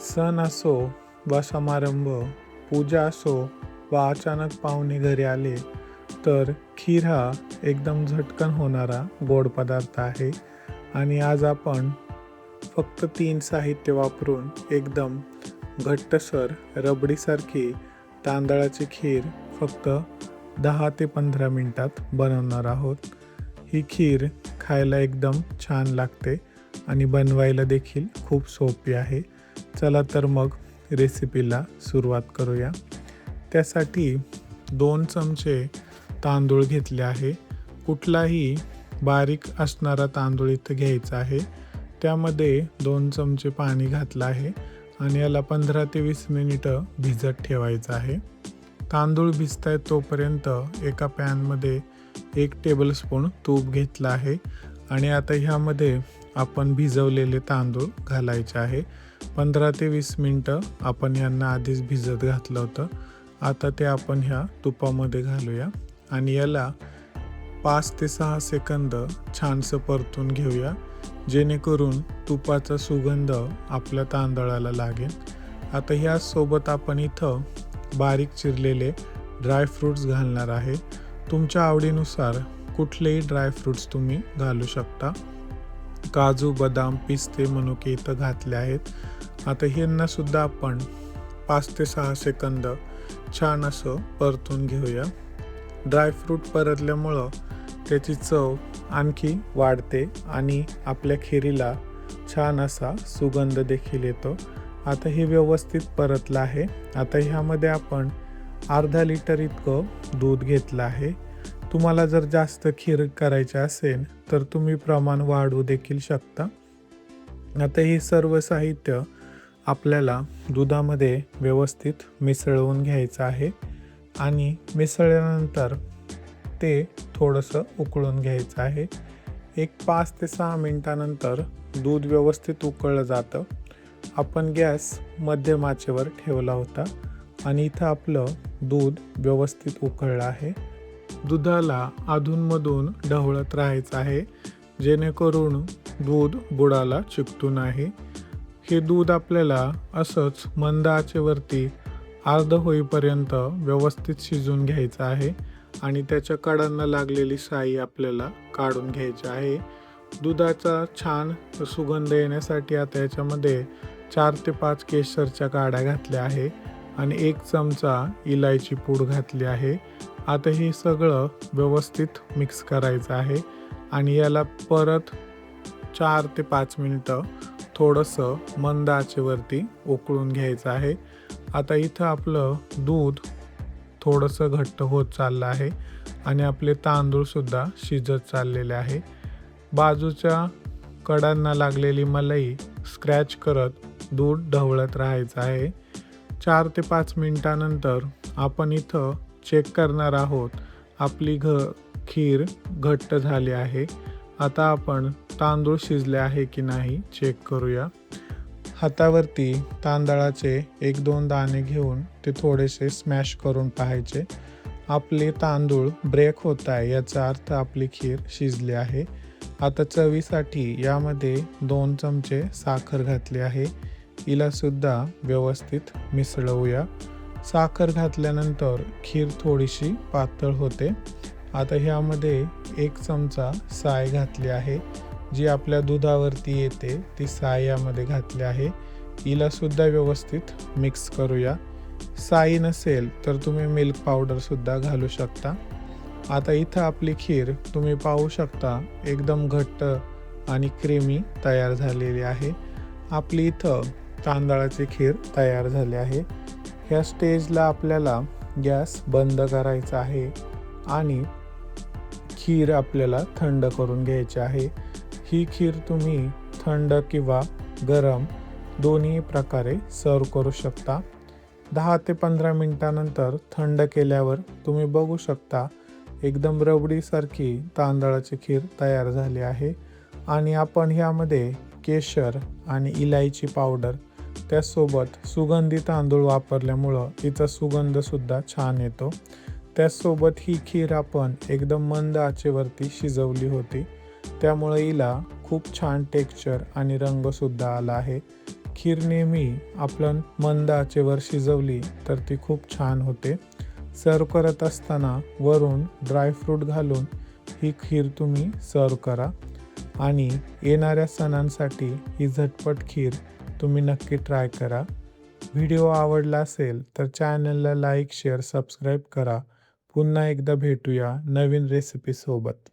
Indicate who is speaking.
Speaker 1: सण असो वा समारंभ, पूजा असो वा अचानक पाहुणे घरी आले, तर खीर हा एकदम झटकन होणारा गोड पदार्थ आहे. आणि आज आपण फक्त 3 साहित्य वापरून एकदम घट्टसर रबडीसारखी तांदळाची खीर फक्त 10 ते 15 मिनिटात बनवणार आहोत. ही खीर खायला एकदम छान लागते आणि बनवायला देखील खूप सोपी आहे. चला तर मग रेसिपीला सुरुवात करूया. त्यासाठी 2 चमचे तांदूळ घेतले आहे. कुठलाही बारीक असणारा तांदूळ इथं घ्यायचा आहे. त्यामध्ये 2 चमचे पाणी घातलं आहे आणि याला 15 ते 20 मिनिटं भिजत ठेवायचं आहे. तांदूळ भिजतायत तोपर्यंत एका पॅनमध्ये 1 टेबलस्पून तूप घेतलं आहे आणि आता ह्यामध्ये आपण भिजवलेले तांदूळ घालायचे आहे. 15 ते 20 मिनिटं आपण यांना आधीच भिजत घातलं होतं. आता ते आपण ह्या तुपामध्ये घालूया आणि याला 5 ते 6 सेकंद छानसं परतून घेऊया, जेणेकरून तुपाचा सुगंध आपल्या तांदळाला लागेल. आता ह्यासोबत आपण इथं बारीक चिरलेले ड्रायफ्रूट्स घालणार आहे. तुमच्या आवडीनुसार कुठलेही ड्रायफ्रूट्स तुम्ही घालू शकता. काजू, बदाम, पिस्ते, मनुके इथं घातले आहेत. आता ह्यांना सुद्धा आपण 5 ते 6 सेकंद छान असं परतून घेऊया. ड्रायफ्रूट परतल्यामुळं त्याची चव आणखी वाढते आणि आपल्या खिरीला छान असा सुगंध देखील येतो. आता हे व्यवस्थित परतलं आहे. आता ह्यामध्ये आपण अर्धा लिटर इतकं दूध घेतलं आहे. तुम्हाला जर जास्त खीर करायची असेल तर तुम्ही प्रमाण वाढवू देखील शकता. आता हे सर्व साहित्य आपल्याला दुधामध्ये व्यवस्थित मिसळवून घ्यायचं आहे आणि मिसळल्यानंतर ते थोडंसं उकळून घ्यायचं आहे. एक 5 ते 6 मिनिटानंतर दूध व्यवस्थित उकळलं जातं. आपण गॅस मध्यम आचेवर ठेवला होता आणि इथं आपलं दूध व्यवस्थित उकळलं आहे. दुधाला अधूनमधून ढवळत राहायचं आहे, जेणेकरून दूध बुडाला चिकटू नाही. हे दूध आपल्याला असंच मंद आचेवरती अर्ध होईपर्यंत व्यवस्थित शिजून घ्यायचं आहे आणि त्याच्या कडांना लागलेली साई आपल्याला काढून घ्यायची आहे. दुधाचा छान सुगंध येण्यासाठी आता याच्यामध्ये 4 ते 5 केशरच्या काड्या घातल्या आहे आणि 1 चमचा इलायची पूड घातली आहे. आता हे सगळं व्यवस्थित मिक्स करायचं आहे आणि याला परत 4 ते 5 मिनिटं थोडंसं मंद आचेवरती उकळून घ्यायचं आहे. आता इथं आपलं दूध थोडंसं घट्ट होत चाललं आहे आणि आपले तांदूळसुद्धा शिजत चाललेले आहे. बाजूच्या कडांना लागलेली मलाई स्क्रॅच करत दूध ढवळत राहायचं आहे. 4 ते 5 मिनिटानंतर आपण इथं चेक करणार आहोत. आपली खीर घट्ट झाली आहे. आता आपण तांदूळ शिजले आहे की नाही चेक करूया. हातावरती तांदळाचे 1-2 दाणे घेऊन ते थोडेसे स्मॅश करून पाहायचे. आपले तांदूळ ब्रेक होत आहे, याचा अर्थ आपली खीर शिजली आहे. आता चवीसाठी यामध्ये 2 चमचे साखर घातली आहे. हिलासुद्धा व्यवस्थित मिसळवूया. साखर घातल्यानंतर खीर थोडीशी पातळ होते. आता ह्यामध्ये 1 चमचा साय घातली आहे. जी आपल्या दुधावरती येते ती साय यामध्ये घातली आहे. हिलासुद्धा व्यवस्थित मिक्स करूया. साई नसेल तर तुम्ही मिल्क पावडरसुद्धा घालू शकता. आता इथं आपली खीर तुम्ही पाहू शकता एकदम घट्ट आणि क्रीमी तयार झालेली आहे. आपली इथं तांदळाची खीर तयार झाली आहे. ह्या स्टेजला आपल्याला गॅस बंद करायचा आहे आणि खीर आपल्याला थंड करून घ्यायची आहे. ही खीर तुम्ही थंड किंवा गरम दोन्ही प्रकारे सर्व करू शकता. 10 ते 15 मिनिटानंतर थंड केल्यावर तुम्ही बघू शकता एकदम रबडीसारखी तांदळाची खीर तयार झाली आहे. आणि आपण ह्यामध्ये केशर आणि इलायची पावडर त्याचसोबत सुगंधी तांदूळ वापरल्यामुळं तिचा सुगंधसुद्धा छान येतो. त्याचसोबत ही खीर आपण एकदम मंद आचेवरती शिजवली होती, त्यामुळे हिला खूप छान टेक्स्चर आणि रंगसुद्धा आला आहे. खीर नेहमी आपण मंद आचेवर शिजवली तर ती खूप छान होते. सर्व करत असताना वरून ड्रायफ्रूट घालून ही खीर तुम्ही सर्व करा आणि येणाऱ्या सणांसाठी ही झटपट खीर तुम्ही नक्की ट्राय करा. व्हिडिओ आवडला असेल तर चॅनलला लाईक, शेअर, सबस्क्राईब करा. पुन्हा एकदा भेटूया नवीन रेसिपीसोबत.